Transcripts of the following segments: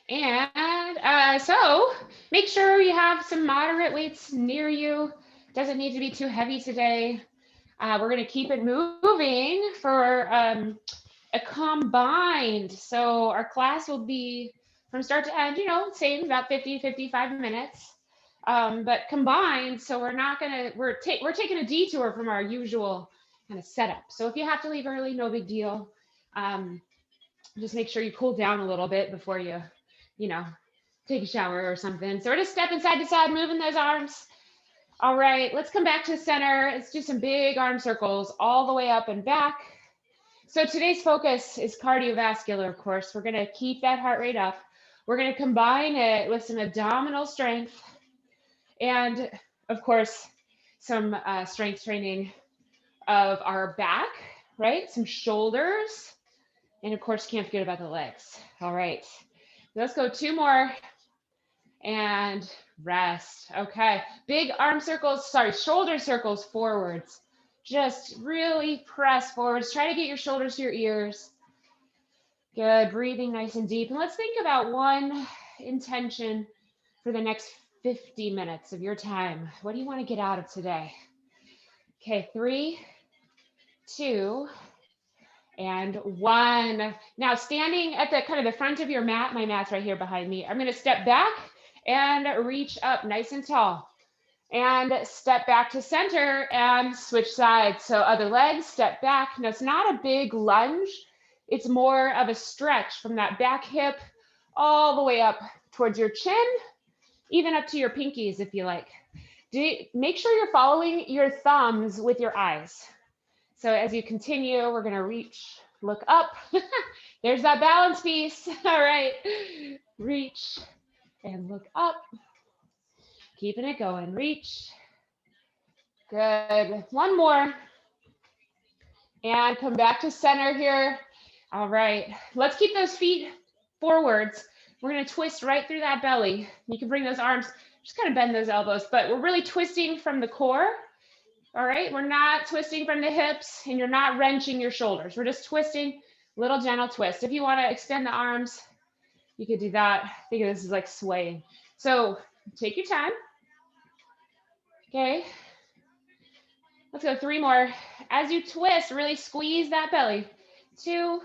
And so make sure you have some moderate weights near you. Doesn't need to be too heavy today. We're going to keep it moving for a combined. So our class will be from start to end, same about 50, 55 minutes. But combined, so we're not going to, we're taking a detour from our usual kind of setup. So if you have to leave early, no big deal. Um, just make sure you cool down a little bit before you know, take a shower or something. So we're just stepping side to side, moving those arms. All right, let's come back to the center. Let's do some big arm circles all the way up and back. So today's focus is cardiovascular, of course. We're gonna keep that heart rate up. We're gonna combine it with some abdominal strength and, of course, some strength training of our back, right? Some shoulders, and of course, can't forget about the legs. All right, let's go two more and rest. Okay, big arm circles, sorry, shoulder circles forwards. Just really press forwards. Try to get your shoulders to your ears. Good, breathing nice and deep. And let's think about one intention for the next 50 minutes of your time. What do you want to get out of today? Okay, 3, 2, and 1. Now, standing at the kind of the front of your mat, my mat's right here behind me. I'm going to step back and reach up nice and tall. And step back to center and switch sides. So other leg, step back. Now, it's not a big lunge. It's more of a stretch from that back hip all the way up towards your chin, even up to your pinkies if you like. Make sure you're following your thumbs with your eyes. So as you continue, we're going to reach, look up. There's that balance piece. All right. Reach and look up. Keeping it going. Reach. Good. One more. And come back to center here. All right. Let's keep those feet forwards. We're going to twist right through that belly. You can bring those arms, just kind of bend those elbows, but we're really twisting from the core. All right. We're not twisting from the hips, and you're not wrenching your shoulders. We're just twisting, little gentle twist. If you want to extend the arms, you could do that. Think of this as like swaying. So take your time. Okay. Let's go 3 more. As you twist, really squeeze that belly. 2,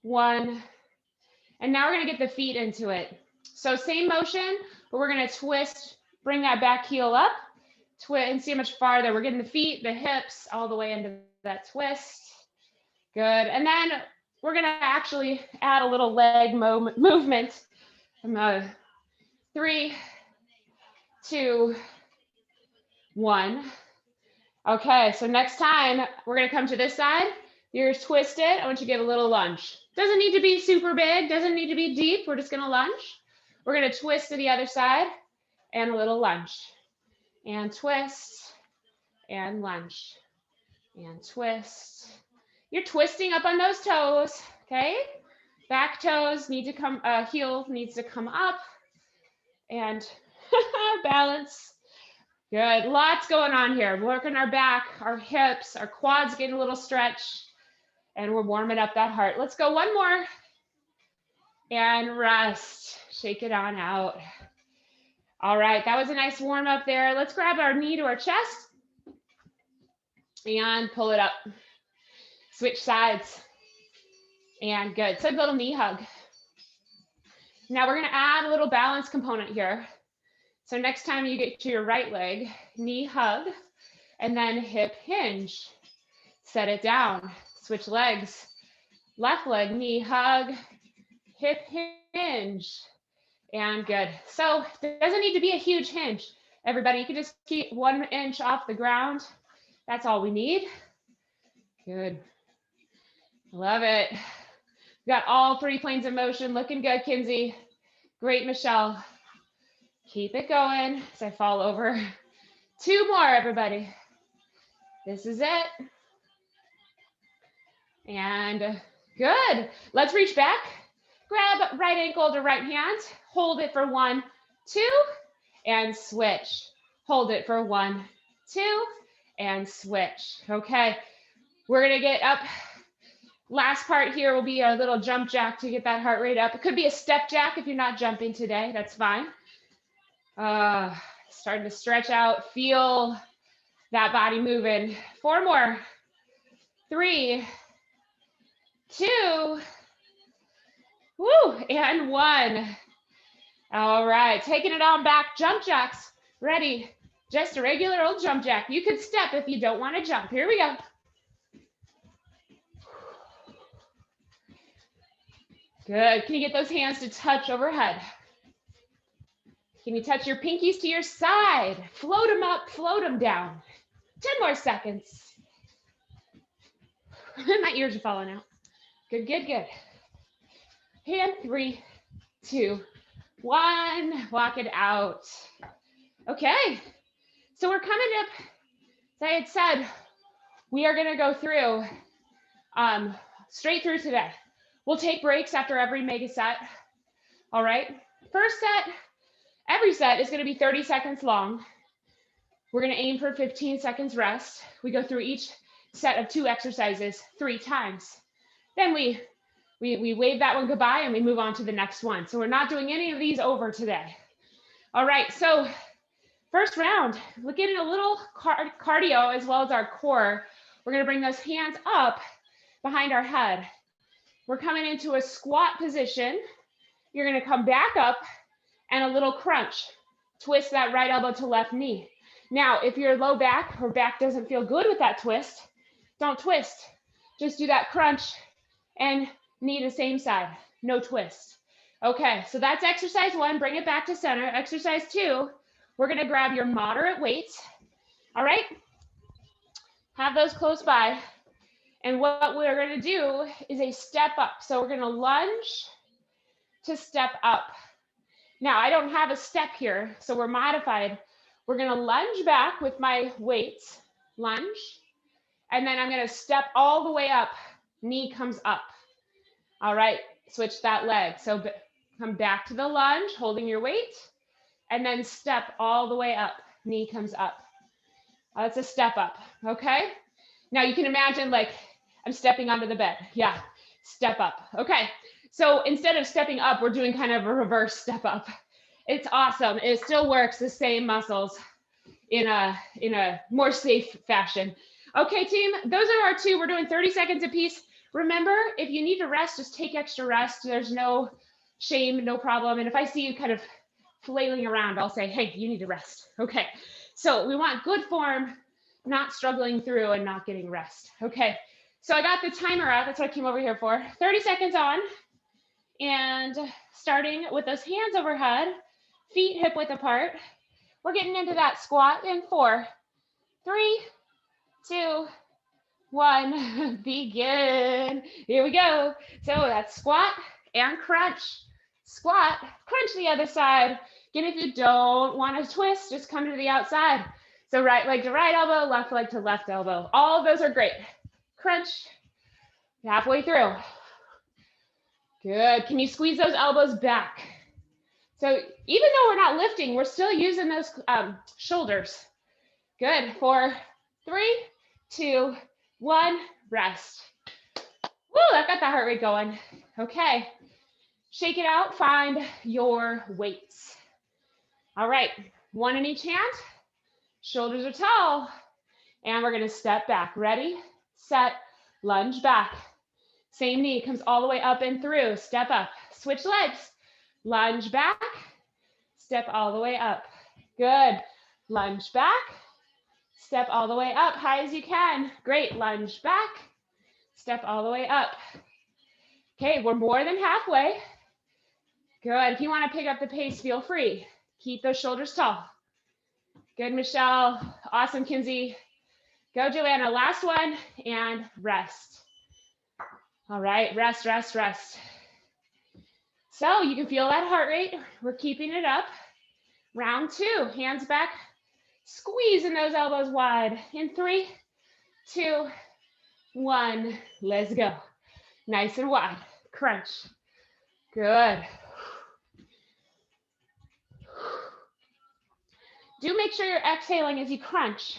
1. And now we're going to get the feet into it. So same motion, but we're going to twist, bring that back heel up, twist, and see how much farther. We're getting the feet, the hips, all the way into that twist. Good. And then we're going to actually add a little leg movement. 3, 2, 1. Okay, so next time we're going to come to this side. You're twisted. I want you to give a little lunge. Doesn't need to be super big, doesn't need to be deep. We're just going to lunge. We're going to twist to the other side and a little lunge. And twist and lunge and twist. You're twisting up on those toes, okay? Back toes need to come, heel needs to come up and balance. Good, lots going on here. Working our back, our hips, our quads getting a little stretch, and we're warming up that heart. Let's go one more. And rest, shake it on out. All right, that was a nice warm up there. Let's grab our knee to our chest and pull it up. Switch sides. And good, so a little knee hug. Now we're gonna add a little balance component here. So next time you get to your right leg, knee hug, and then hip hinge. Set it down, switch legs. Left leg, knee hug, hip hinge, and good. So it doesn't need to be a huge hinge. Everybody, you can just keep 1 inch off the ground. That's all we need. Good. Love it. We got all 3 planes of motion. Looking good, Kinsey. Great, Michelle. Keep it going as I fall over. 2 more, everybody. This is it. And good. Let's reach back. Grab right ankle to right hand. Hold it for 1, 2, and switch. Hold it for 1, 2, and switch. Okay. We're going to get up. Last part here will be our little jump jack to get that heart rate up. It could be a step jack if you're not jumping today, that's fine. Starting to stretch out, feel that body moving. 4 more. 3, 2, woo, and 1. All right, taking it on back, jump jacks, ready. Just a regular old jump jack. You could step if you don't want to jump. Here we go. Good, can you get those hands to touch overhead? Can you touch your pinkies to your side? Float them up, float them down. 10 more seconds. My ears are falling out. Good, good, good. And 3, 2, 1. Walk it out. Okay. So we're coming up, as I had said, we are going to go through straight through today. We'll take breaks after every mega set. All right. First set, every set is going to be 30 seconds long. We're going to aim for 15 seconds rest. We go through each set of 2 exercises 3 times. Then we wave that one goodbye and we move on to the next one. So we're not doing any of these over today. All right, so first round, we're getting a little cardio as well as our core. We're gonna bring those hands up behind our head. We're coming into a squat position. You're gonna come back up and a little crunch. Twist that right elbow to left knee. Now, if your low back or back doesn't feel good with that twist, don't twist. Just do that crunch and knee the same side, no twist. Okay, so that's exercise 1, bring it back to center. Exercise 2, we're gonna grab your moderate weights, all right? Have those close by. And what we're gonna do is a step up. So we're gonna lunge to step up. Now, I don't have a step here, so we're modified. We're gonna lunge back with my weights, lunge, and then I'm gonna step all the way up, knee comes up. All right, switch that leg. So come back to the lunge, holding your weight, and then step all the way up, knee comes up. That's a step up, okay? Now you can imagine like I'm stepping onto the bed. Yeah, step up. Okay, so instead of stepping up, we're doing kind of a reverse step up. It's awesome. It still works the same muscles in a more safe fashion. Okay, team, those are our 2. We're doing 30 seconds apiece. Remember, if you need to rest, just take extra rest. There's no shame, no problem. And if I see you kind of flailing around, I'll say, hey, you need to rest. Okay, so we want good form, not struggling through and not getting rest. Okay, so I got the timer out. That's what I came over here for. 30 seconds on. And starting with those hands overhead, feet hip width apart. We're getting into that squat in 4, 3, 2, 1, begin. Here we go. So that's squat and crunch. Squat, crunch the other side. Again, if you don't want to twist, just come to the outside. So right leg to right elbow, left leg to left elbow. All of those are great. Crunch, halfway through. Good. Can you squeeze those elbows back? So even though we're not lifting, we're still using those shoulders. Good. 4, 3, 2, 1, rest. Woo, that got the heart rate going. Okay. Shake it out, find your weights. All right, 1 in each hand. Shoulders are tall. And we're gonna step back. Ready, set, lunge back. Same knee comes all the way up and through. Step up, switch legs. Lunge back, step all the way up. Good. Lunge back, step all the way up, high as you can. Great. Lunge back, step all the way up. Okay, we're more than halfway. Good. If you want to pick up the pace, feel free. Keep those shoulders tall. Good, Michelle. Awesome, Kinsey. Go, Joanna. Last one, and rest. All right, rest, rest, rest. So you can feel that heart rate. We're keeping it up. Round 2, hands back, squeezing those elbows wide. In 3, 2, 1, let's go. Nice and wide, crunch. Good. Do make sure you're exhaling as you crunch.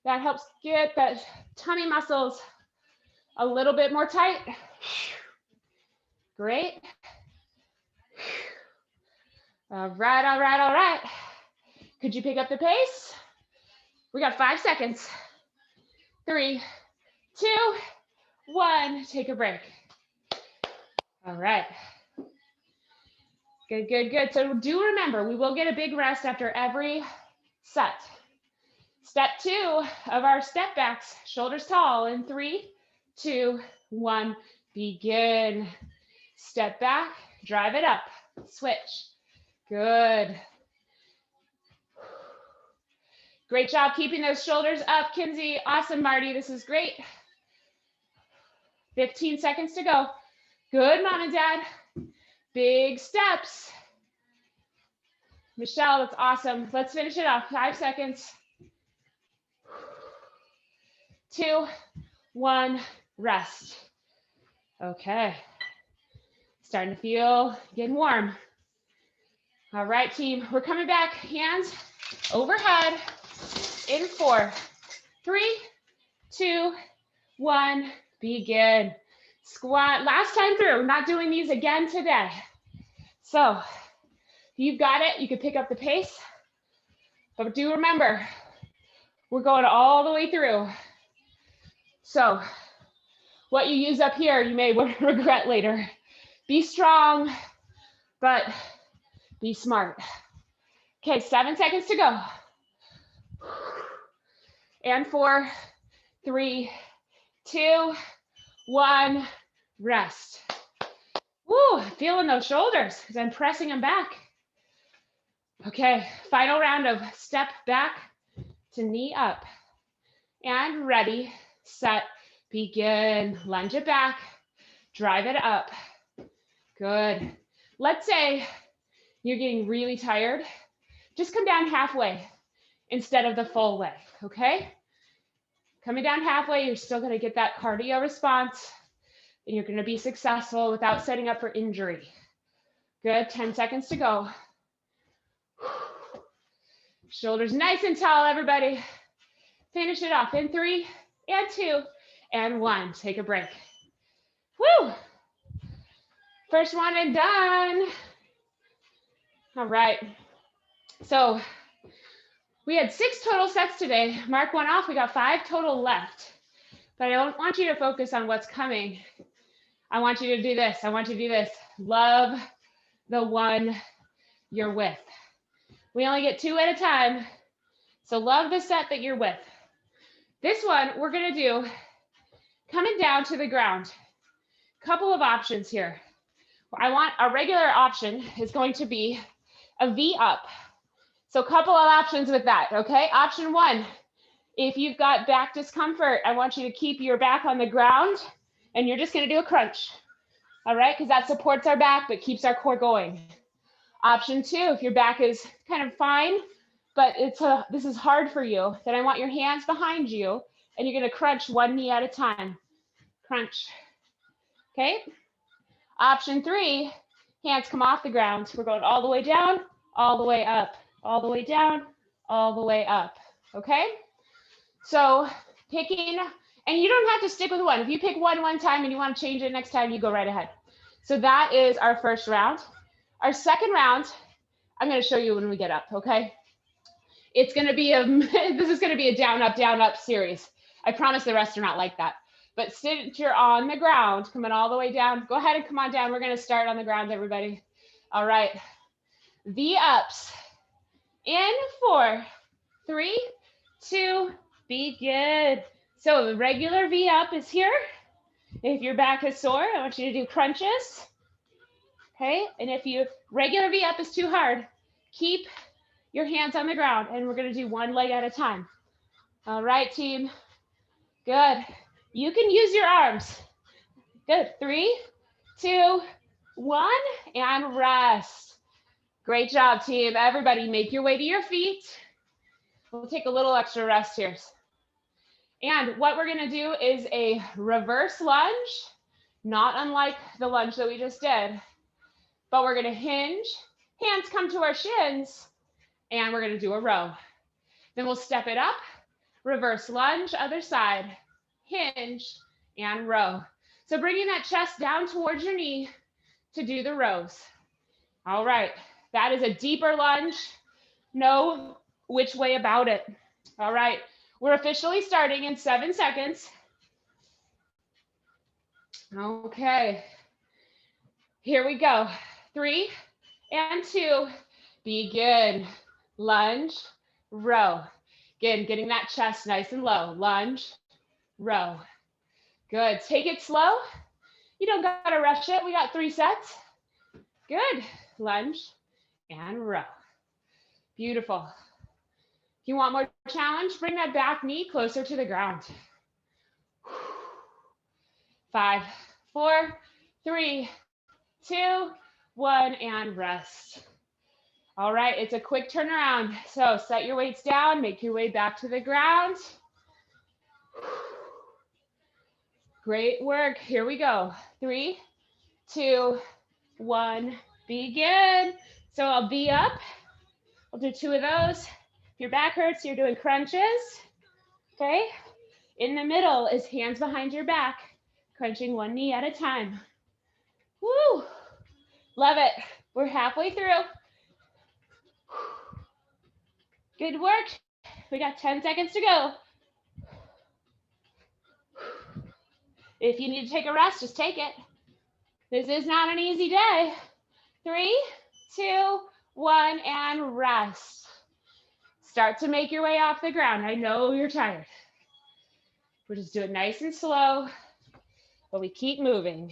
That helps get that tummy muscles A little bit more tight. Great. All right, all right, all right. Could you pick up the pace? We got 5 seconds. 3, 2, 1. Take a break. All right. Good, good, good. So do remember, we will get a big rest after every set. Step 2 of our step backs, shoulders tall in 3, 2, 1, begin. Step back, drive it up, switch. Good. Great job keeping those shoulders up, Kinsey. Awesome, Marty, this is great. 15 seconds to go. Good, Mom and Dad. Big steps. Michelle, that's awesome. Let's finish it off. 5 seconds. 2, 1, rest. Okay. Starting to feel getting warm. All right, team. We're coming back. Hands overhead in 4, 3, 2, 1. Begin. Squat. Last time through. We're not doing these again today. So if you've got it, you can pick up the pace. But do remember, we're going all the way through. So what you use up here, you may regret later. Be strong, but be smart. Okay, 7 seconds to go. And 4, 3, 2, 1, rest. Woo, feeling those shoulders because I'm pressing them back. Okay, final round of step back to knee up. And ready, set, begin. Lunge it back, drive it up. Good. Let's say you're getting really tired. Just come down halfway instead of the full way, okay? Coming down halfway, you're still gonna get that cardio response and you're gonna be successful without setting up for injury. Good, 10 seconds to go. Shoulders nice and tall, everybody. Finish it off in 3, and 2, and 1. Take a break. Woo! First one and done. All right. So we had 6 total sets today. Mark one off. We got 5 total left. But I don't want you to focus on what's coming. I want you to do this. I want you to do this. Love the one you're with. We only get 2 at a time. So love the set that you're with. This one, we're going to do coming down to the ground. Couple of options here. I want a regular option is going to be a V up. So a couple of options with that, okay? Option 1, if you've got back discomfort, I want you to keep your back on the ground and you're just gonna do a crunch, all right? Because that supports our back but keeps our core going. Option 2, if your back is kind of fine, but this is hard for you, then I want your hands behind you and you're gonna crunch one knee at a time. Crunch, okay? Option 3, hands come off the ground. We're going all the way down, all the way up, all the way down, all the way up, okay? So picking, and you don't have to stick with one. If you pick one time and you want to change it next time, you go right ahead. So that is our first round. Our second round, I'm going to show you when we get up, okay? It's going to be this is going to be a down, up series. I promise the rest are not like that. But since you're on the ground, coming all the way down, go ahead and come on down. We're going to start on the ground, everybody. All right. V ups. In 4, 3, 2, begin. So the regular V up is here. If your back is sore, I want you to do crunches. Okay. And if you regular V up is too hard, keep your hands on the ground and we're going to do one leg at a time. All right, team. Good. You can use your arms. Good. 3, 2, 1, and rest. Great job, team. Everybody make your way to your feet. We'll take a little extra rest here. And what we're going to do is a reverse lunge, not unlike the lunge that we just did, but we're going to hinge, hands come to our shins, and we're going to do a row. Then we'll step it up, reverse lunge, other side, hinge, and row. So bringing that chest down towards your knee to do the rows. All right, that is a deeper lunge. No which way about it. All right, we're officially starting in 7 seconds. Okay, here we go. 3 and 2, begin. Lunge, row. Again, getting that chest nice and low. Lunge, row. Good, take it slow. You don't gotta rush it. We got 3 sets. Good, lunge and row. Beautiful. If you want more challenge, bring that back knee closer to the ground. 5, 4, 3, 2, 1, and rest. All right, it's a quick turnaround. So set your weights down, make your way back to the ground. Great work. Here we go. 3, 2, 1, begin. So I'll be up. I'll do 2 of those. If your back hurts, you're doing crunches. Okay. In the middle is hands behind your back, crunching one knee at a time. Woo! Love it. We're halfway through. Good work. We got 10 seconds to go. If you need to take a rest, just take it. This is not an easy day. 3, 2, 1, and rest. Start to make your way off the ground. I know you're tired. We're just doing nice and slow, but we keep moving.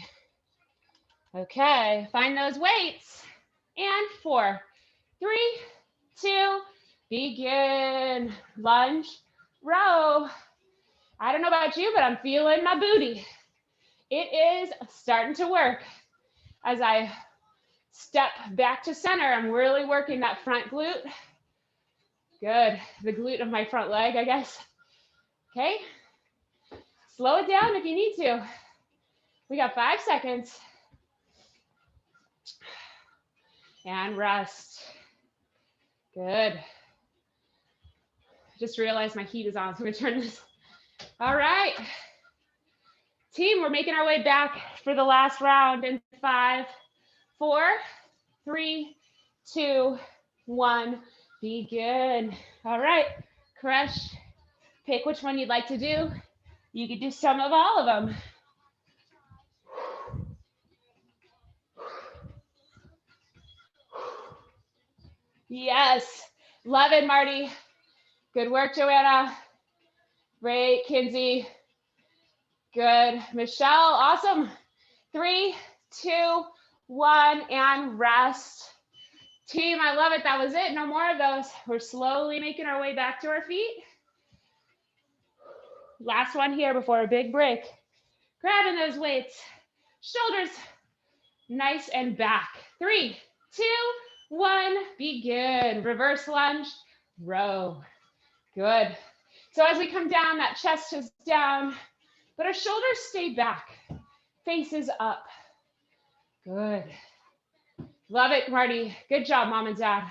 Okay, find those weights. And 4, 3, 2, begin. Lunge, row. I don't know about you, but I'm feeling my booty. It is starting to work. As I step back to center, I'm really working that front glute. Good, the glute of my front leg, I guess. Okay, slow it down if you need to. We got 5 seconds. And rest. Good. Just realized my heat is on, so I'm gonna turn this. All right. Team, we're making our way back for the last round in 5, 4, 3, 2, 1, begin. All right, crush. Pick which one you'd like to do. You could do some of all of them. Yes, love it, Marty. Good work, Joanna. Great, Kinsey. Good, Michelle, awesome. 3, 2, 1, and rest. Team, I love it. That was it. No more of those. We're slowly making our way back to our feet. Last one here before a big break. Grabbing those weights. Shoulders nice and back. 3, 2, 1, begin. Reverse lunge, row. Good. So as we come down, that chest is down, but our shoulders stay back. Face is up. Good. Love it, Marty. Good job, mom and dad.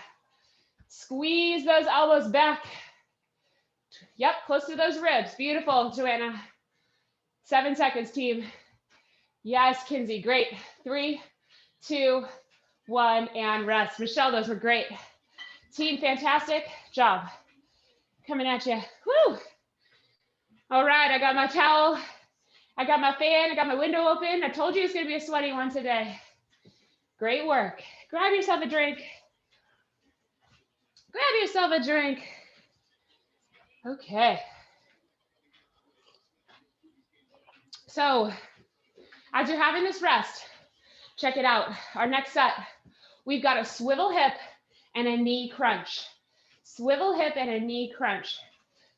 Squeeze those elbows back. Yep, close to those ribs. Beautiful, Joanna. 7 seconds, team. Yes, Kinsey, great. 3, 2, 1, and rest. Michelle, those were great. Team, fantastic job. Coming at you. Woo! All right, I got my towel. I got my fan. I got my window open. I told you it's going to be a sweaty one today. Great work. Grab yourself a drink. Grab yourself a drink. Okay. So, as you're having this rest, check it out. Our next set, we've got a swivel hip and a knee crunch. Swivel hip and a knee crunch.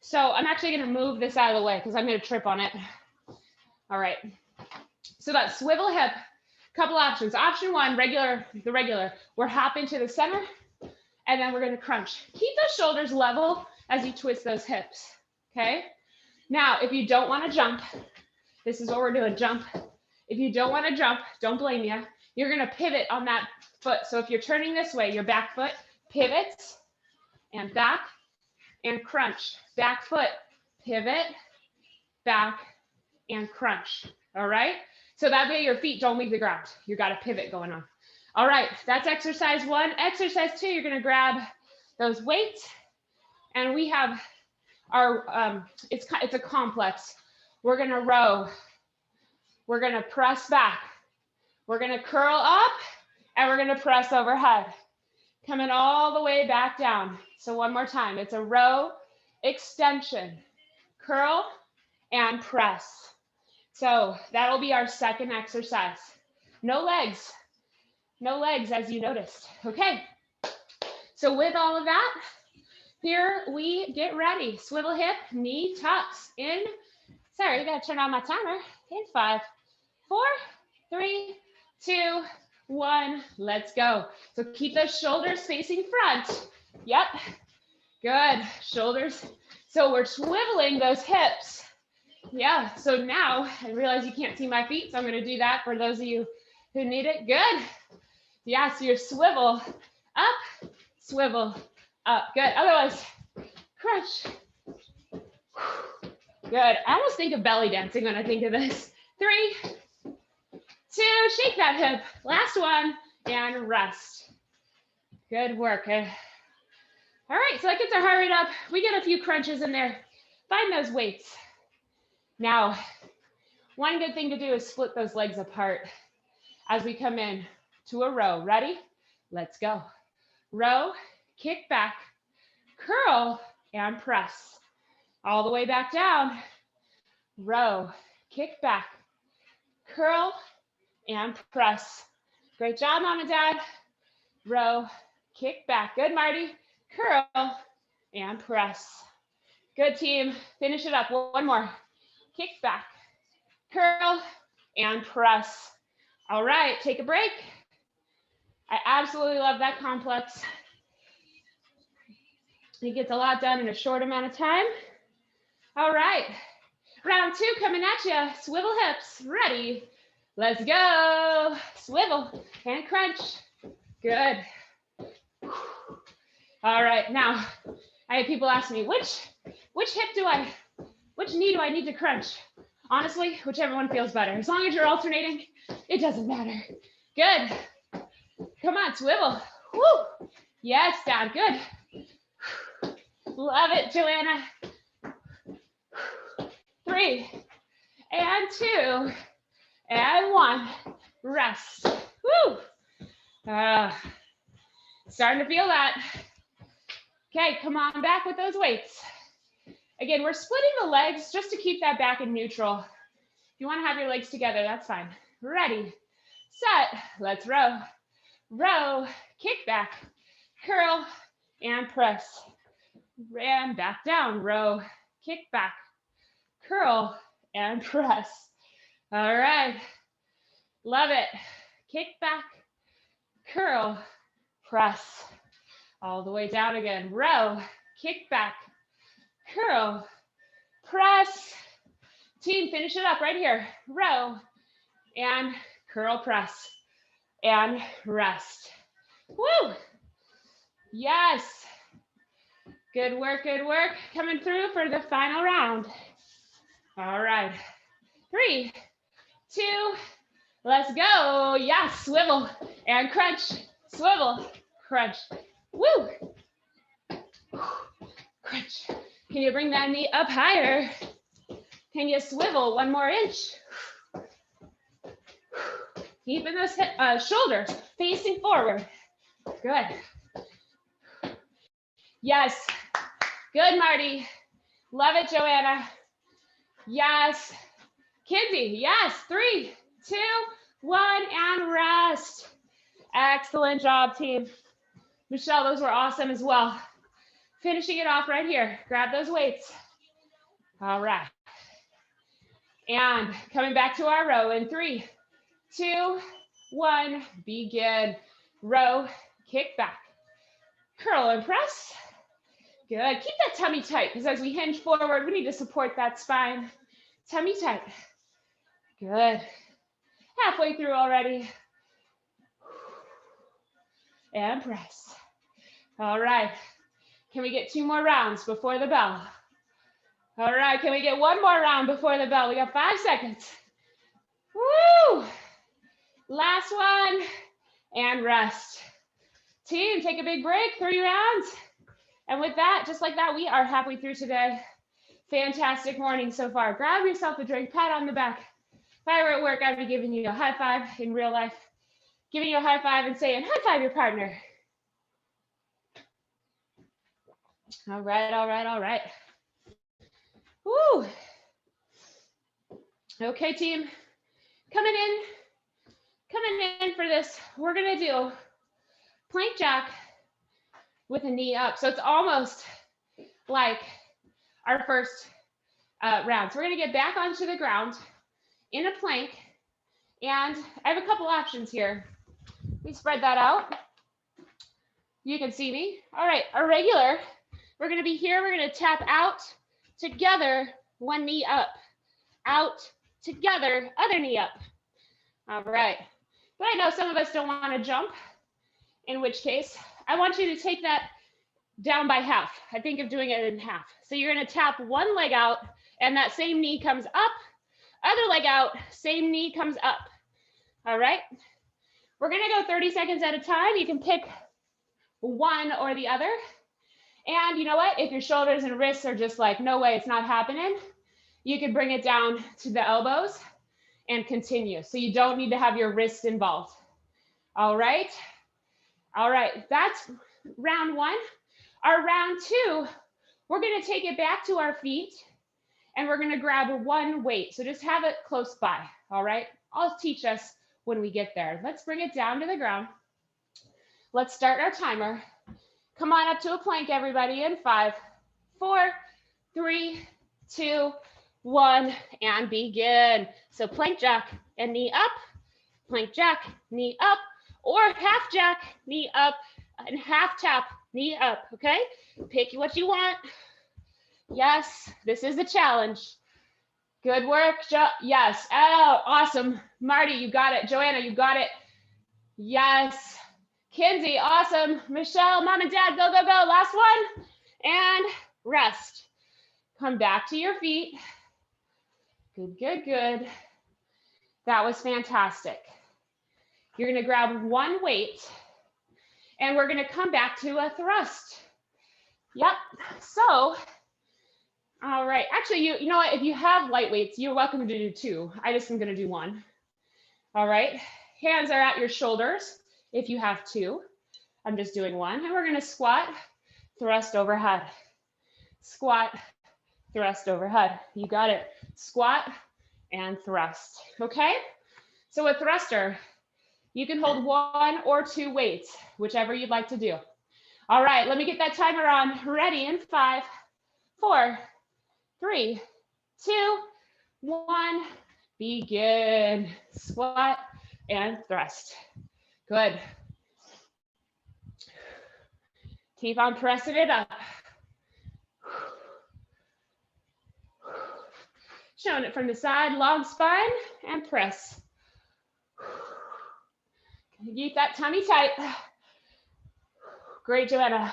So I'm actually going to move this out of the way because I'm going to trip on it. All right. So that swivel hip, couple options. Option 1, the regular. We're hopping to the center, and then we're going to crunch. Keep those shoulders level as you twist those hips. Okay. Now, if you don't want to jump, this is what we're doing, jump. If you don't want to jump, don't blame you. You're going to pivot on that foot. So if you're turning this way, your back foot pivots and back and crunch. Back foot, pivot, back, and crunch. All right. So that way your feet don't leave the ground. You got a pivot going on. All right. That's exercise 1. Exercise 2, you're going to grab those weights, and we have our, it's a complex. We're going to row. We're going to press back. We're going to curl up, and we're going to press overhead. Coming all the way back down. So one more time. It's a row, extension, curl, and press. So that'll be our second exercise. No legs. No legs, as you noticed. Okay. So with all of that, here we get ready. Swivel hip, knee tucks in. Sorry, I gotta turn on my timer. In 5, 4, 3, 2, 1. Let's go. So keep those shoulders facing front. Yep. Good. Shoulders. So we're swiveling those hips. Yeah. So now I realize you can't see my feet, so I'm going to do that for those of you who need it. Good. Yeah. So you swivel up, swivel up. Good. Otherwise, crunch. Good. I almost think of belly dancing when I think of this. 3, 2, shake that hip. Last one, and rest. Good work. All right, so that gets our heart rate up. We get a few crunches in there. Find those weights. Now, one good thing to do is split those legs apart as we come in to a row. Ready? Let's go. Row, kick back, curl, and press. All the way back down. Row, kick back, curl, and press. Great job, Mom and Dad. Row, kick back. Good, Marty. Curl, and press. Good, team. Finish it up. One more. Kick back, curl, and press. All right, take a break. I absolutely love that complex. It gets a lot done in a short amount of time. All right, round 2 coming at you. Swivel hips, ready. Let's go. Swivel and crunch. Good. All right, now I have people ask me, which knee do I need to crunch? Honestly, whichever one feels better. As long as you're alternating, it doesn't matter. Good. Come on, swivel. Woo. Yes, down. Good. Love it, Joanna. 3, and 2, and 1. Rest. Woo. Starting to feel that. Okay, come on back with those weights. Again, we're splitting the legs just to keep that back in neutral. If you want to have your legs together, that's fine. Ready, set, let's row. Row, kick back, curl, and press. And back down, row, kick back, curl, and press. All right, love it. Kick back, curl, press. All the way down again. Row, kick back, curl, press. Team, finish it up right here. Row, and curl, press, and rest. Woo! Yes. Good work, good work. Coming through for the final round. All right. 3, 2, let's go. Yes, swivel and crunch. Swivel, crunch. Woo! Crunch. Can you bring that knee up higher? Can you swivel 1 more inch? Keeping those shoulders facing forward. Good. Yes. Good, Marty. Love it, Joanna. Yes. Kinsey, yes. 3, 2, 1, and rest. Excellent job, team. Michelle, those were awesome as well. Finishing it off right here. Grab those weights. All right. And coming back to our row in 3, 2, 1, begin. Row, kick back, curl and press. Good. Keep that tummy tight because as we hinge forward, we need to support that spine. Tummy tight. Good. Halfway through already. And press. All right. Can we get 2 more rounds before the bell? All right, can we get one more round before the bell? We got 5 seconds. Woo! Last one, and rest. Team, take a big break, 3 rounds. And with that, just like that, we are halfway through today. Fantastic morning so far. Grab yourself a drink, pat on the back. If I were at work, I'd be giving you a high five in real life, giving you a high five and saying, high five your partner. All right, all right, all right. Woo. Okay, team, coming in for this. We're gonna do plank jack with a knee up. So it's almost like our first round. So we're gonna get back onto the ground in a plank. And I have a couple options here. Let me spread that out. You can see me. All right, our regular, we're gonna be here. We're gonna tap out, together, one knee up, out, together, other knee up. All right, but I know some of us don't wanna jump, in which case, I want you to take that down by half. I think of doing it in half. So you're gonna tap one leg out and that same knee comes up, other leg out, same knee comes up. All right, we're gonna go 30 seconds at a time. You can pick one or the other. And you know what? If your shoulders and wrists are just like, no way, it's not happening, you can bring it down to the elbows and continue. So you don't need to have your wrist involved. All right. All right, that's round one. Our round two, we're gonna take it back to our feet and we're gonna grab one weight. So just have it close by, all right? I'll teach us when we get there. Let's bring it down to the ground. Let's start our timer. Come on up to a plank, everybody, in 5, 4, 3, 2, 1, and begin. So plank jack and knee up, plank jack, knee up, or half jack, knee up, and half tap, knee up, okay? Pick what you want. Yes, this is a challenge. Good work, yes, oh, awesome. Marty, you got it. Joanna, you got it. Yes. Kinsey, awesome. Michelle, mom and dad, go, go, go. Last one. And rest. Come back to your feet. Good, good, good. That was fantastic. You're gonna grab one weight and we're gonna come back to a thrust. Yep, so, all right. Actually, you know what? If you have light weights, you're welcome to do 2. I just am gonna do 1. All right, hands are at your shoulders if you have 2. I'm just doing 1, and we're gonna squat, thrust overhead. Squat, thrust overhead. You got it. Squat and thrust, okay? So a thruster, you can hold 1 or 2 weights, whichever you'd like to do. All right, let me get that timer on. Ready in 5, 4, 3, 2, 1. Begin. Squat and thrust. Good. Keep on pressing it up. Showing it from the side, long spine, and press. Keep that tummy tight. Great, Joanna.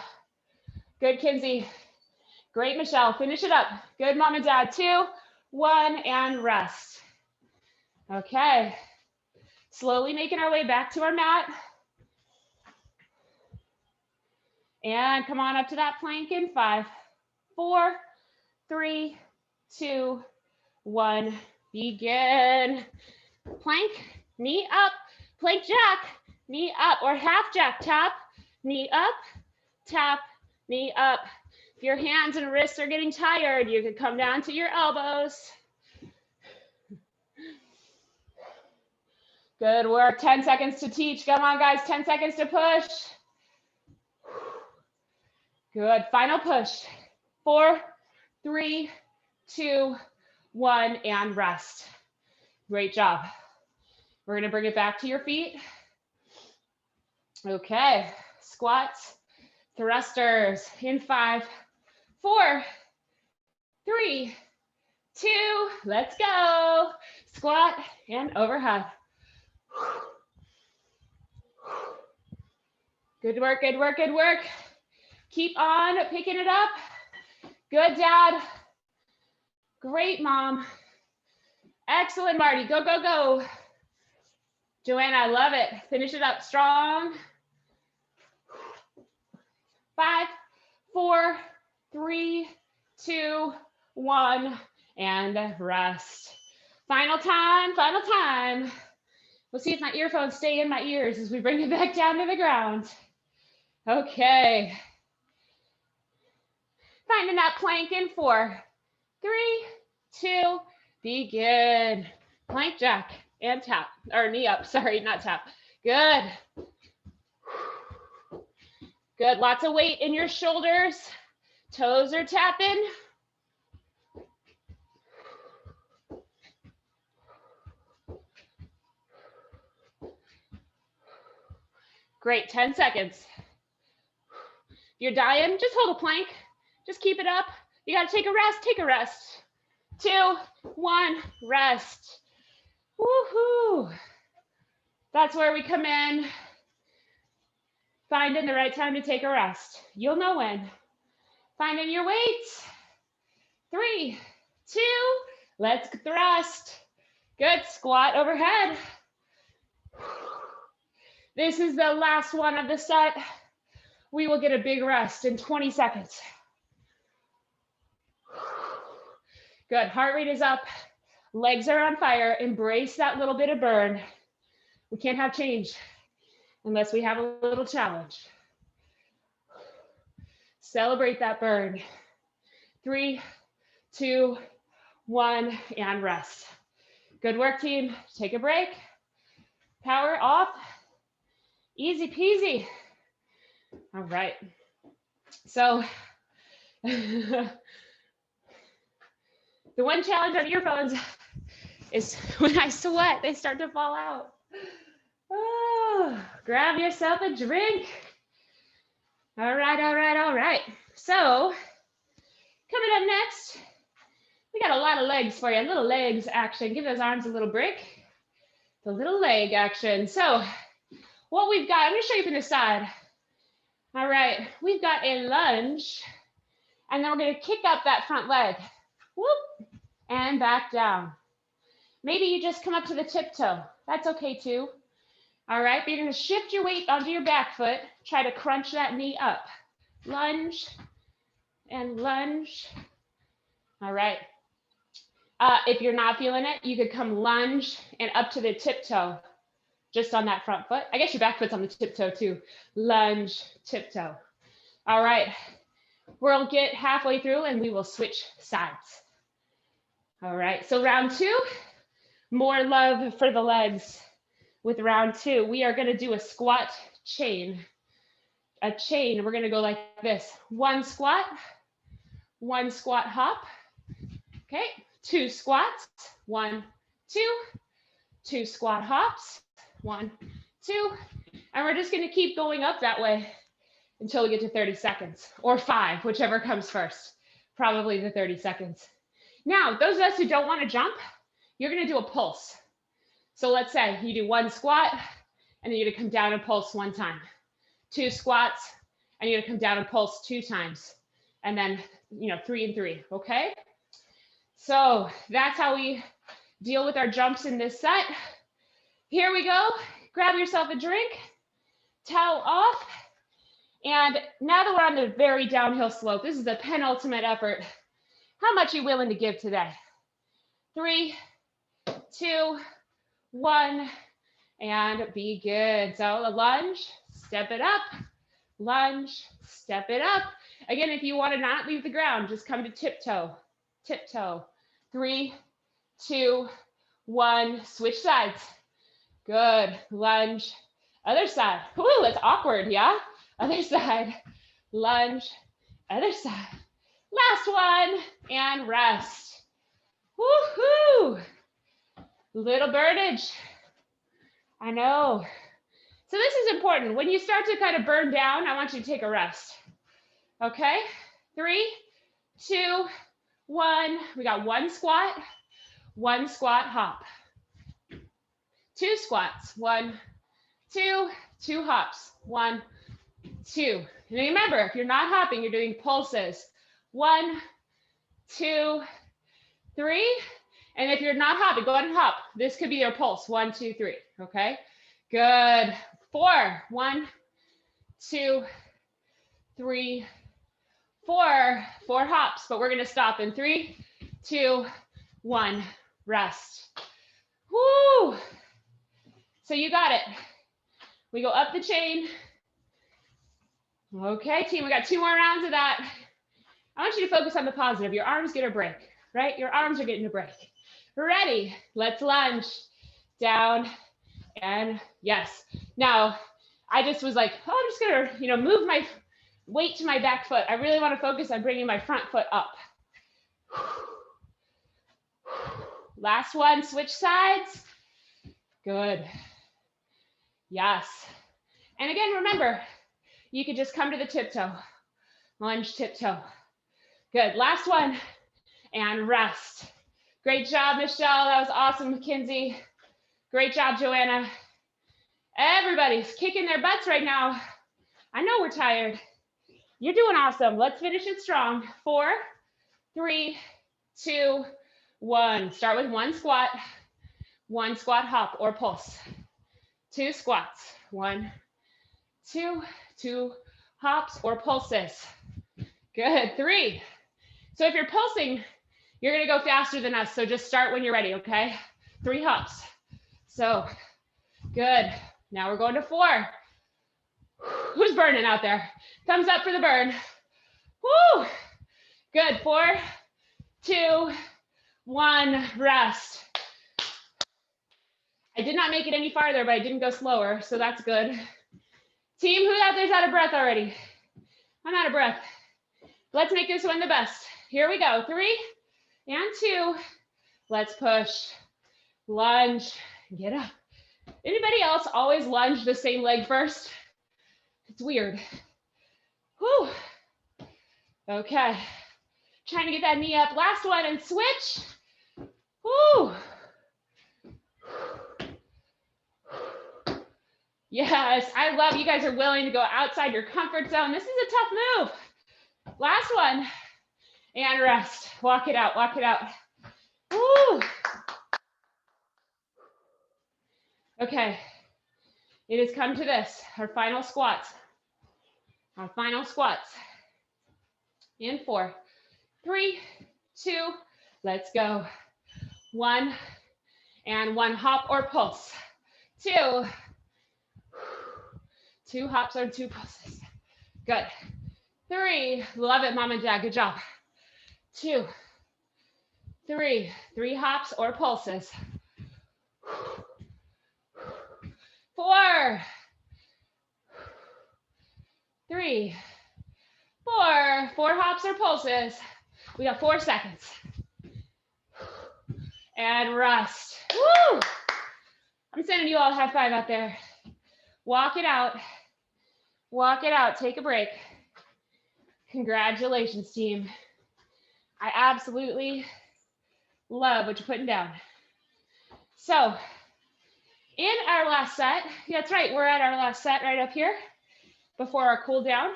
Good, Kinsey. Great, Michelle. Finish it up. Good, mom and dad. 2, 1, and rest. Okay. Slowly making our way back to our mat. And come on up to that plank in 5, 4, 3, 2, 1. Begin. Plank, knee up, plank jack, knee up, or half jack, tap, knee up, tap, knee up. If your hands and wrists are getting tired, you can come down to your elbows. Good work. 10 seconds to teach. Come on, guys. 10 seconds to push. Good. Final push. 4, 3, 2, 1, and rest. Great job. We're going to bring it back to your feet. Okay. Squats, thrusters in 5, 4, 3, 2, let's go. Squat and overhead. Good work, good work, good work. Keep on picking it up. Good, Dad. Great, Mom. Excellent, Marty. Go, go, go. Joanna, I love it. Finish it up strong. 5, 4, 3, 2, 1, and rest. Final time, final time. We'll see if my earphones stay in my ears as we bring it back down to the ground. Okay. Finding that plank in 4, 3, 2, begin. Plank jack and tap, or knee up, sorry, not tap. Good. Good, lots of weight in your shoulders. Toes are tapping. Great, 10 seconds. If you're dying, just hold a plank. Just keep it up. You gotta take a rest, take a rest. 2, 1, rest. Woohoo! That's where we come in. Finding the right time to take a rest. You'll know when. Finding your weights. 3, 2, let's thrust. Good, squat overhead. This is the last one of the set. We will get a big rest in 20 seconds. Good, heart rate is up. Legs are on fire. Embrace that little bit of burn. We can't have change unless we have a little challenge. Celebrate that burn. 3, 2, 1, and rest. Good work, team. Take a break. Power off. Easy peasy. All right. So the one challenge on earphones is when I sweat, they start to fall out. Oh, grab yourself a drink. All right, all right, all right. So coming up next, we got a lot of legs for you, a little legs action. Give those arms a little break. The little leg action. So what we've got, I'm gonna show you from the side. All right, we've got a lunge, and then we're gonna kick up that front leg. Whoop, and back down. Maybe you just come up to the tiptoe. That's okay too. All right, but you're gonna shift your weight onto your back foot. Try to crunch that knee up. Lunge and lunge. All right. If you're not feeling it, you could come lunge and up to the tiptoe, just on that front foot. I guess your back foot's on the tiptoe too. Lunge, tiptoe. All right, we'll get halfway through and we will switch sides. All right, so round 2, more love for the legs. With round 2, we are gonna do a squat chain. A chain, we're gonna go like this. 1 squat, 1 squat hop. Okay, 2 squats, 1, 2, 2 squat hops, 1, 2, and we're just gonna keep going up that way until we get to 30 seconds, or 5, whichever comes first, probably the 30 seconds. Now, those of us who don't wanna jump, you're gonna do a pulse. So let's say you do 1 squat, and then you're gonna come down and pulse 1 time. 2 squats, and you're gonna come down and pulse 2 times. And then, 3 and 3, okay? So that's how we deal with our jumps in this set. Here we go. Grab yourself a drink, towel off. And now that we're on the very downhill slope, this is the penultimate effort. How much are you willing to give today? 3, 2, 1, and be good. So a lunge, step it up, lunge, step it up. Again, if you want to not leave the ground, just come to tiptoe, tiptoe. 3, 2, 1, switch sides. Good, lunge, other side. Ooh, that's awkward, yeah? Other side, lunge, other side. Last one, and rest. Woohoo! Little birdage. I know. So this is important. When you start to kind of burn down, I want you to take a rest. Okay? 3, 2, 1. We got 1 squat, 1 squat hop. 2 squats, 1, 2, 2 hops, 1, 2. And remember, if you're not hopping, you're doing pulses. 1, 2, 3. And if you're not hopping, go ahead and hop. This could be your pulse. 1, 2, 3. Okay. Good. 4. 1, 2, 3, 4. 4 hops, but we're going to stop in 3, 2, 1. Rest. Woo. So you got it. We go up the chain. Okay, team, we got 2 more rounds of that. I want you to focus on the positive. Your arms get a break, right? Your arms are getting a break. Ready? Let's lunge. Down and yes. Now, I just was like, oh, I'm just gonna, move my weight to my back foot. I really want to focus on bringing my front foot up. Last one, switch sides. Good. Yes. And again, remember, you could just come to the tiptoe. Lunge, tiptoe. Good. Last one. And rest. Great job, Michelle. That was awesome, Mackenzie. Great job, Joanna. Everybody's kicking their butts right now. I know we're tired. You're doing awesome. Let's finish it strong. 4, 3, 2, 1. Start with 1 squat. 1 squat hop or pulse. 2 squats. 1, 2, 2 hops or pulses. Good. 3. So if you're pulsing, you're going to go faster than us. So just start when you're ready, okay? 3 hops. So good. Now we're going to 4. Who's burning out there? Thumbs up for the burn. Woo! Good. 4, 2, 1. Rest. I did not make it any farther, but I didn't go slower, so that's good. Team, who out there's out of breath already? I'm out of breath. Let's make this one the best. Here we go. 3 and 2. Let's push. Lunge. Get up. Anybody else always lunge the same leg first? It's weird. Whew. Okay. Trying to get that knee up. Last one and switch. Whew. Yes, I love you guys are willing to go outside your comfort zone. This is a tough move. Last one. And rest. Walk it out. Walk it out. Woo. Okay. It has come to this. Our final squats. Our final squats. In 4, 3, 2. Let's go. 1 and 1 hop or pulse. 2. 2 hops or 2 pulses. Good. 3. Love it, mom and dad. Good job. 2, 3. 3 hops or pulses. 4, 3, 4. 4 hops or pulses. We got 4 seconds. And rest. Woo! I'm sending you all a high five out there. Walk it out. Walk it out. Take a break. Congratulations, team. I absolutely love what you're putting down. So, in our last set, that's right, we're at our last set right up here before our cool down.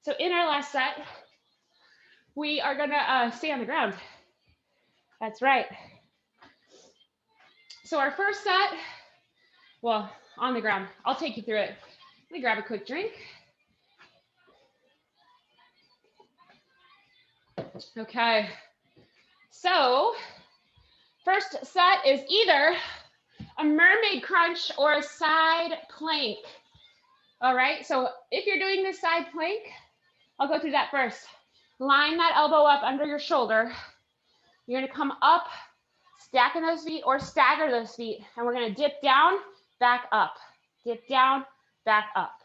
So in our last set, we are gonna stay on the ground. That's right. So our first set, well, on the ground. I'll take you through it. Let me grab a quick drink. Okay. So first set is either a mermaid crunch or a side plank. All right, so if you're doing this side plank, I'll go through that first. Line that elbow up under your shoulder. You're gonna come up, stacking those feet or stagger those feet. And we're gonna dip down, back up. Dip down, back up.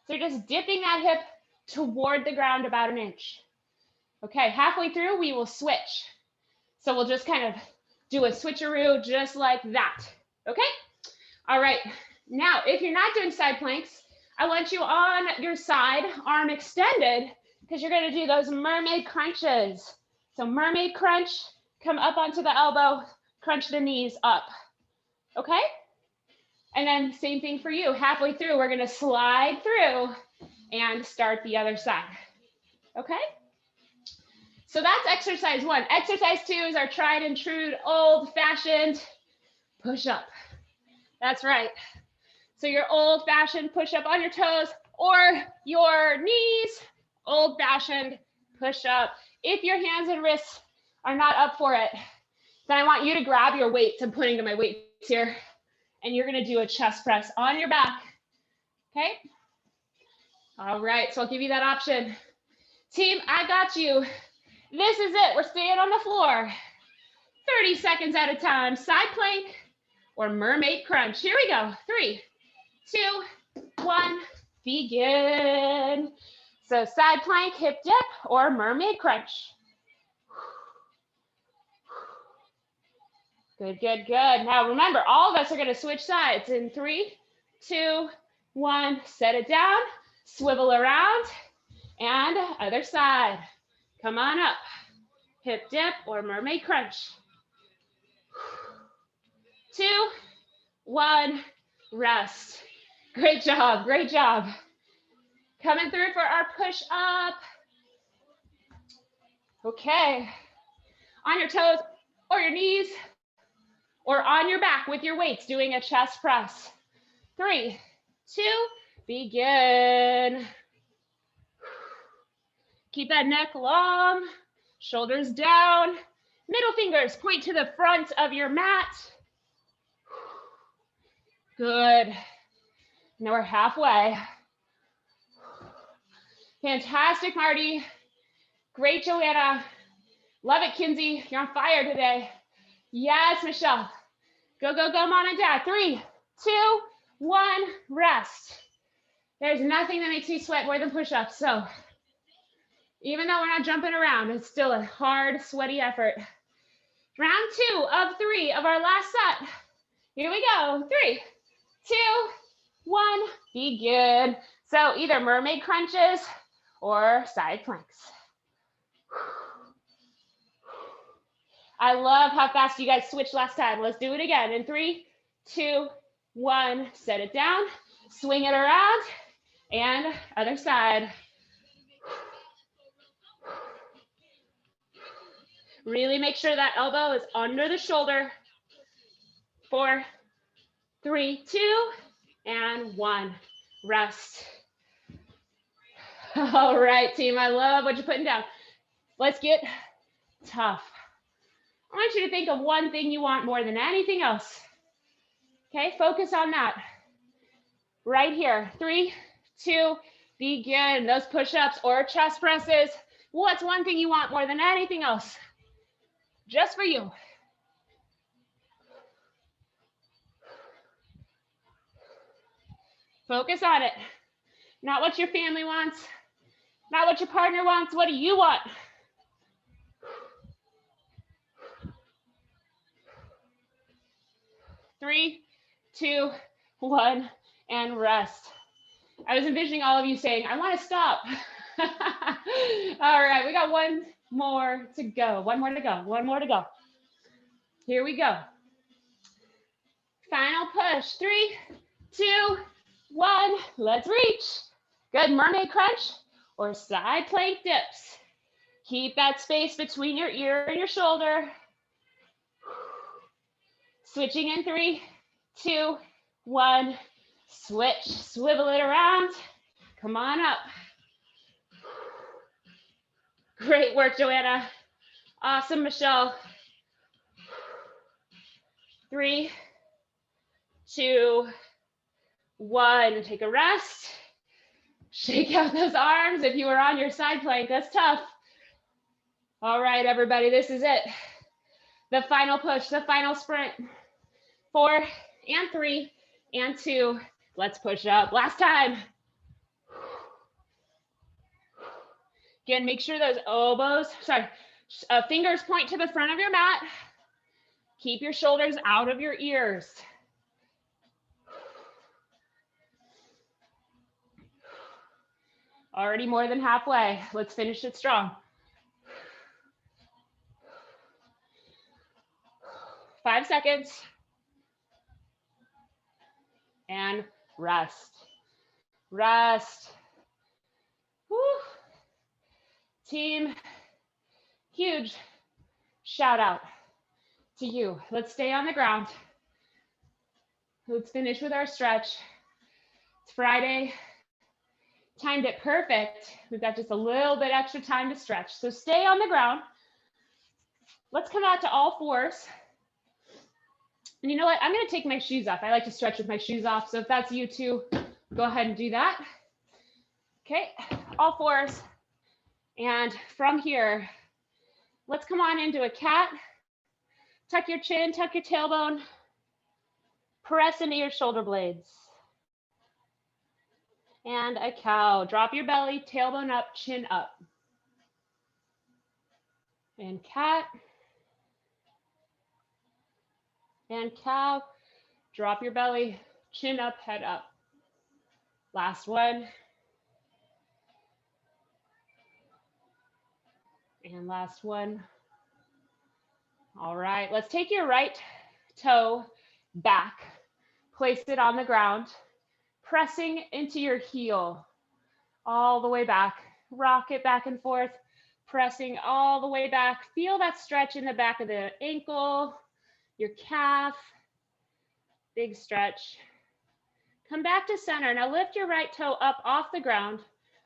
So you're just dipping that hip toward the ground about 1 inch. Okay, halfway through, we will switch. So we'll just kind of do a switcheroo just like that. Okay? All right, now if you're not doing side planks, I want you on your side, arm extended, because you're gonna do those mermaid crunches. So mermaid crunch, come up onto the elbow, crunch the knees up, okay? And then same thing for you, halfway through, we're gonna slide through and start the other side, okay? So that's exercise 1. Exercise 2 is our tried and true old-fashioned push-up. That's right. So your old-fashioned push-up on your toes or your knees, old-fashioned push-up. If your hands and wrists are not up for it, then I want you to grab your weights. I'm putting my weights here, and you're gonna do a chest press on your back, okay? All right, so I'll give you that option. Team, I got you. This is it, we're staying on the floor. 30 seconds at a time, side plank or mermaid crunch. Here we go, 3, 2, 1, begin. So side plank, hip dip, or mermaid crunch. Good, good, good. Now remember, all of us are gonna switch sides in 3, 2, 1, set it down, swivel around, and other side. Come on up, hip dip or mermaid crunch. 2, 1, rest. Great job, great job. Coming through for our push up. Okay, on your toes or your knees or on your back with your weights, doing a chest press. 3, 2, begin. Keep that neck long, shoulders down, middle fingers point to the front of your mat. Good. Now we're halfway. Fantastic, Marty. Great, Joanna. Love it, Kinsey. You're on fire today. Yes, Michelle. Go, go, go, mom and dad. 3, 2, 1, rest. There's nothing that makes me sweat more than push-ups. So even though we're not jumping around, it's still a hard, sweaty effort. Round 2 of 3 of our last set. Here we go. 3, 2, 1, begin. So either mermaid crunches or side planks. I love how fast you guys switched last time. Let's do it again. In 3, 2, 1, set it down, swing it around, and other side. Really make sure that elbow is under the shoulder. 4, 3, 2, and 1. Rest. All right, team. I love what you're putting down. Let's get tough. I want you to think of one thing you want more than anything else. Okay, focus on that. Right here. 3, 2, begin. Those push-ups or chest presses. What's one thing you want more than anything else? Just for you. Focus on it. Not what your family wants, not what your partner wants. What do you want? Three, 2, 1, and rest. I was envisioning all of you saying, I want to stop. All right, we got one more to go. One more to go. One more to go. Here we go. Final push. 3, 2, 1. Let's reach. Good. Mermaid crunch or side plank dips. Keep that space between your ear and your shoulder. Switching in 3, 2, 1. Switch. Swivel it around. Come on up. Great work, Joanna. Awesome, Michelle. 3, 2, 1. Take a rest. Shake out those arms. If you were on your side plank, that's tough. All right, everybody, this is it. The final push, the final sprint. 4 and 3 and 2. Let's push up. Last time. Again, make sure those fingers point to the front of your mat. Keep your shoulders out of your ears. Already more than halfway. Let's finish it strong. 5 seconds. And rest. Rest. Whew. Team, huge shout out to you. Let's stay on the ground. Let's finish with our stretch. It's Friday. Timed it perfect. We've got just a little bit extra time to stretch. So stay on the ground. Let's come out to all fours. And you know what? I'm going to take my shoes off. I like to stretch with my shoes off. So if that's you too, go ahead and do that. Okay, all fours. And from here, let's come on into a cat. Tuck your chin, tuck your tailbone. Press into your shoulder blades. And a cow. Drop your belly, tailbone up, chin up. And cat. And cow. Drop your belly, chin up, head up. Last one. And last one. All right, let's take your right toe back. Place it on the ground. Pressing into your heel all the way back. Rock it back and forth, pressing all the way back. Feel that stretch in the back of the ankle, your calf. Big stretch. Come back to center. Now lift your right toe up off the ground,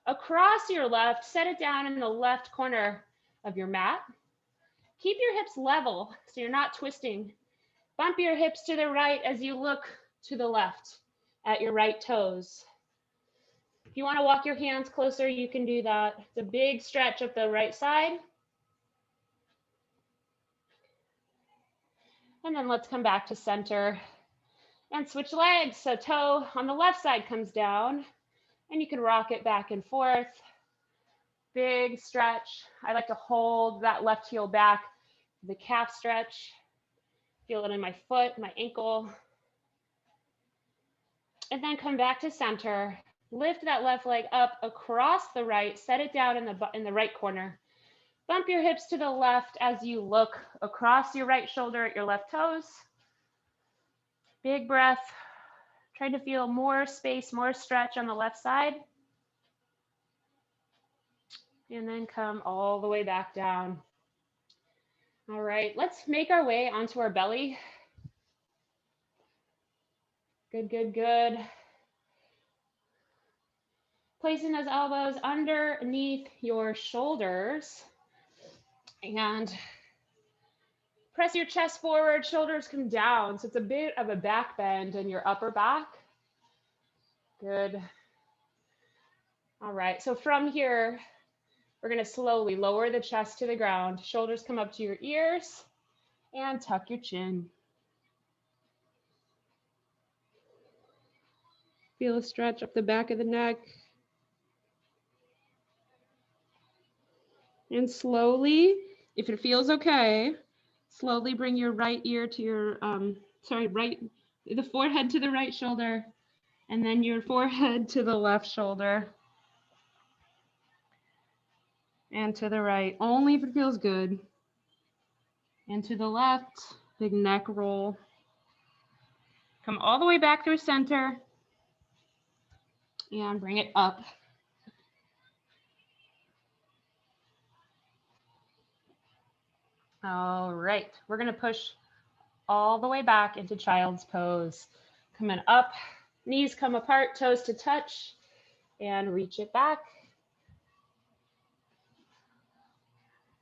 across your left, set it down in the left corner of your mat. Keep your hips level so you're not twisting. Bump your hips to the right as you look to the left at your right toes. If you want to walk your hands closer, you can do that. It's a big stretch up the right side. And then let's come back to center and switch legs. So toe on the left side comes down and you can rock it back and forth. Big stretch. I like to hold that left heel back, the calf stretch. Feel it in my foot, my ankle. And then come back to center. Lift that left leg up across the right, set it down in the right corner. Bump your hips to the left as you look across your right shoulder at your left toes. Big breath. Try to feel more space, more stretch on the left side. And then come all the way back down. All right, let's make our way onto our belly. Good, good, good. Placing those elbows underneath your shoulders and press your chest forward, shoulders come down. So it's a bit of a back bend in your upper back. Good. All right, so from here, we're gonna slowly lower the chest to the ground. Shoulders come up to your ears and tuck your chin. Feel a stretch up the back of the neck. And slowly, if it feels okay, slowly bring your right ear to your, the forehead to the right shoulder, and then your forehead to the left shoulder. And to the right, only if it feels good. And to the left, big neck roll. Come all the way back through center. And bring it up. All right, we're gonna push all the way back into child's pose. Coming up, knees come apart, toes to touch, and reach it back.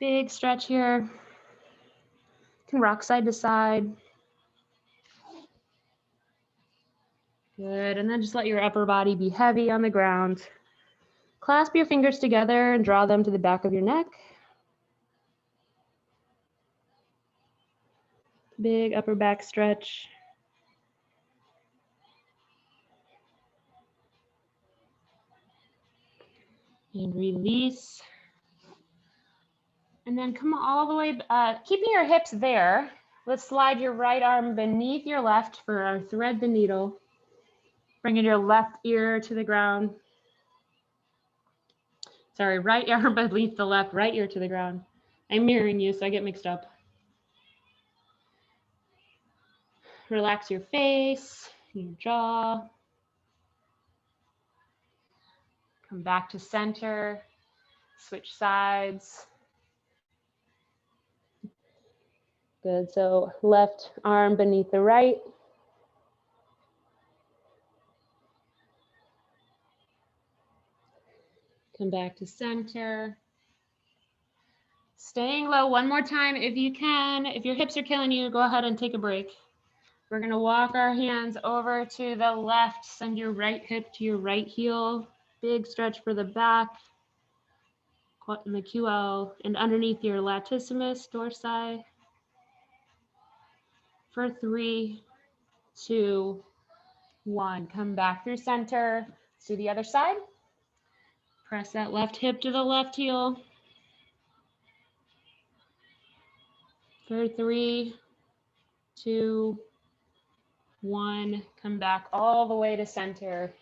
Big stretch here. Can rock side to side. Good, and then just let your upper body be heavy on the ground. Clasp your fingers together and draw them to the back of your neck. Big upper back stretch. And release. And then come all the way, keeping your hips there. Let's slide your right arm beneath your left for our thread the needle. Bringing your left ear to the ground. Sorry, right arm beneath the left, right ear to the ground. I'm mirroring you, so I get mixed up. Relax your face, your jaw. Come back to center, switch sides. Good, so left arm beneath the right. Come back to center. Staying low one more time if you can. If your hips are killing you, go ahead and take a break. We're gonna walk our hands over to the left, send your right hip to your right heel. Big stretch for the back, in the QL, and underneath your latissimus dorsi. For 3, 2, 1. Come back through center. Let's do the other side. Press that left hip to the left heel. For 3, 2, 1. Come back all the way to center.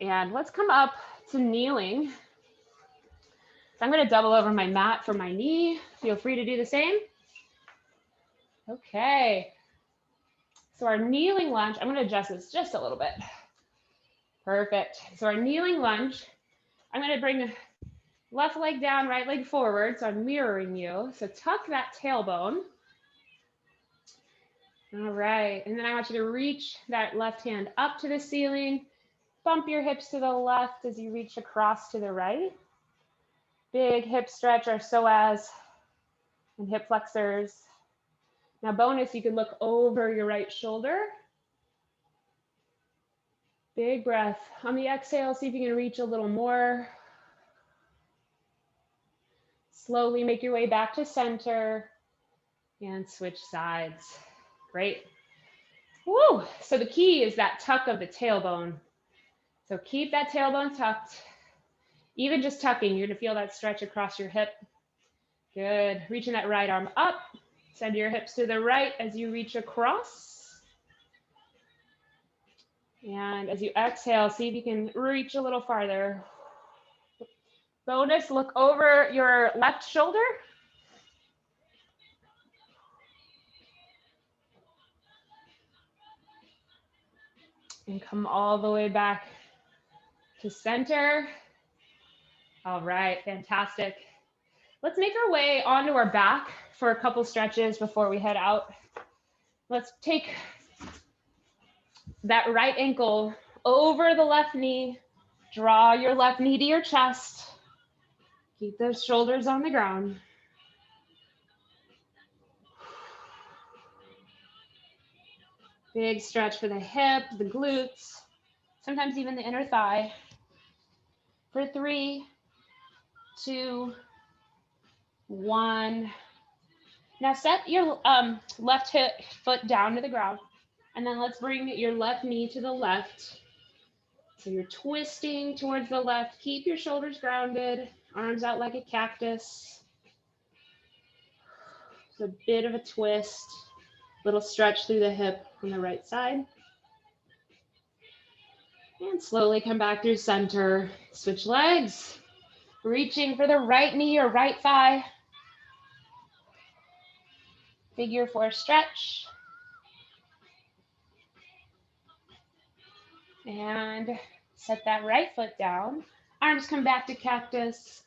And let's come up to kneeling. So I'm going to double over my mat for my knee. Feel free to do the same. Okay. So our kneeling lunge, I'm going to adjust this just a little bit. Perfect. So our kneeling lunge, I'm going to bring left leg down, right leg forward. So I'm mirroring you. So tuck that tailbone. All right. And then I want you to reach that left hand up to the ceiling. Bump your hips to the left as you reach across to the right. Big hip stretch, our psoas and hip flexors. Now bonus, you can look over your right shoulder. Big breath. On the exhale, see if you can reach a little more. Slowly make your way back to center and switch sides. Great. Woo! So the key is that tuck of the tailbone. So keep that tailbone tucked. Even just tucking, you're gonna feel that stretch across your hip. Good. Reaching that right arm up. Send your hips to the right as you reach across. And as you exhale, see if you can reach a little farther. Bonus, look over your left shoulder. And come all the way back to center. All right, fantastic. Let's make our way onto our back for a couple stretches before we head out. Let's take that right ankle over the left knee. Draw your left knee to your chest. Keep those shoulders on the ground. Big stretch for the hip, the glutes, sometimes even the inner thigh. For 3, 2, 1. Now set your left foot down to the ground, and then let's bring your left knee to the left. So you're twisting towards the left. Keep your shoulders grounded, arms out like a cactus. It's a bit of a twist, little stretch through the hip on the right side. And slowly come back through center. Switch legs. Reaching for the right knee or right thigh. Figure 4 stretch. And set that right foot down. Arms come back to cactus.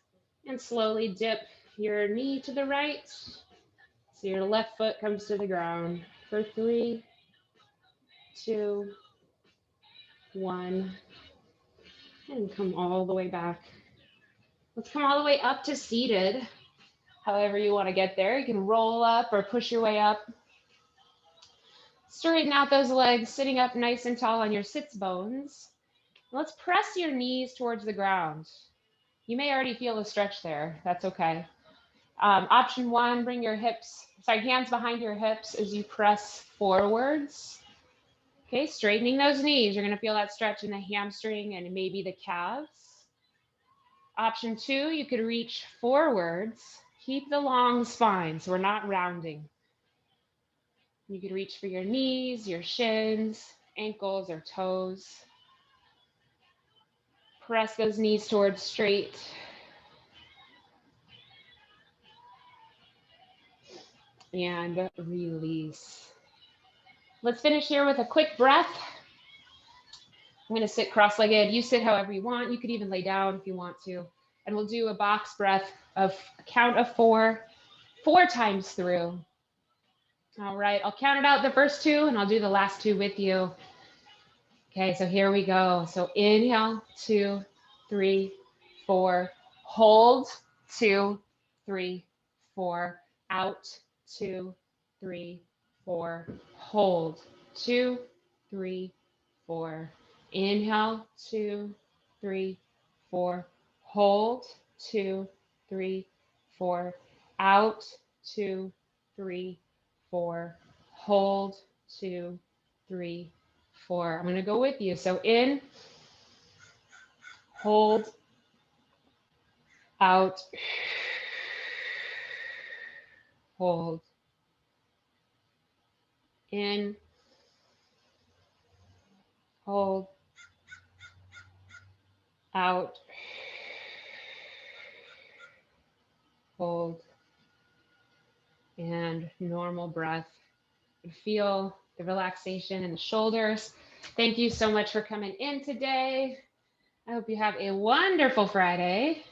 And slowly dip your knee to the right. So your left foot comes to the ground. For 3, 2, 1. And come all the way back. Let's come all the way up to seated. However you want to get there. You can roll up or push your way up. Straighten out those legs, sitting up nice and tall on your sits bones. Let's press your knees towards the ground. You may already feel a stretch there. That's okay. Option 1, bring your hands behind your hips as you press forwards. Okay, straightening those knees. You're going to feel that stretch in the hamstring and maybe the calves. Option 2, you could reach forwards. Keep the long spine, so we're not rounding. You could reach for your knees, your shins, ankles, or toes. Press those knees towards straight. And release. Let's finish here with a quick breath. I'm going to sit cross-legged. You sit however you want. You could even lay down if you want to. And we'll do a box breath of a count of 4, 4 times through. All right, I'll count it out the first two and I'll do the last two with you. Okay, so here we go. So inhale, 2, 3, 4. Hold, 2, 3, 4. Out, 2, 3, 4. Hold, 2, 3, 4. Inhale, 2, 3, 4. Hold, 2, 3, 4. Out, 2, 3, 4. Hold, 2, 3, 4. I'm going to go with you. So in, hold, out, hold, in, hold, out, hold, and normal breath. Feel the relaxation in the shoulders. Thank you so much for coming in today. I hope you have a wonderful Friday.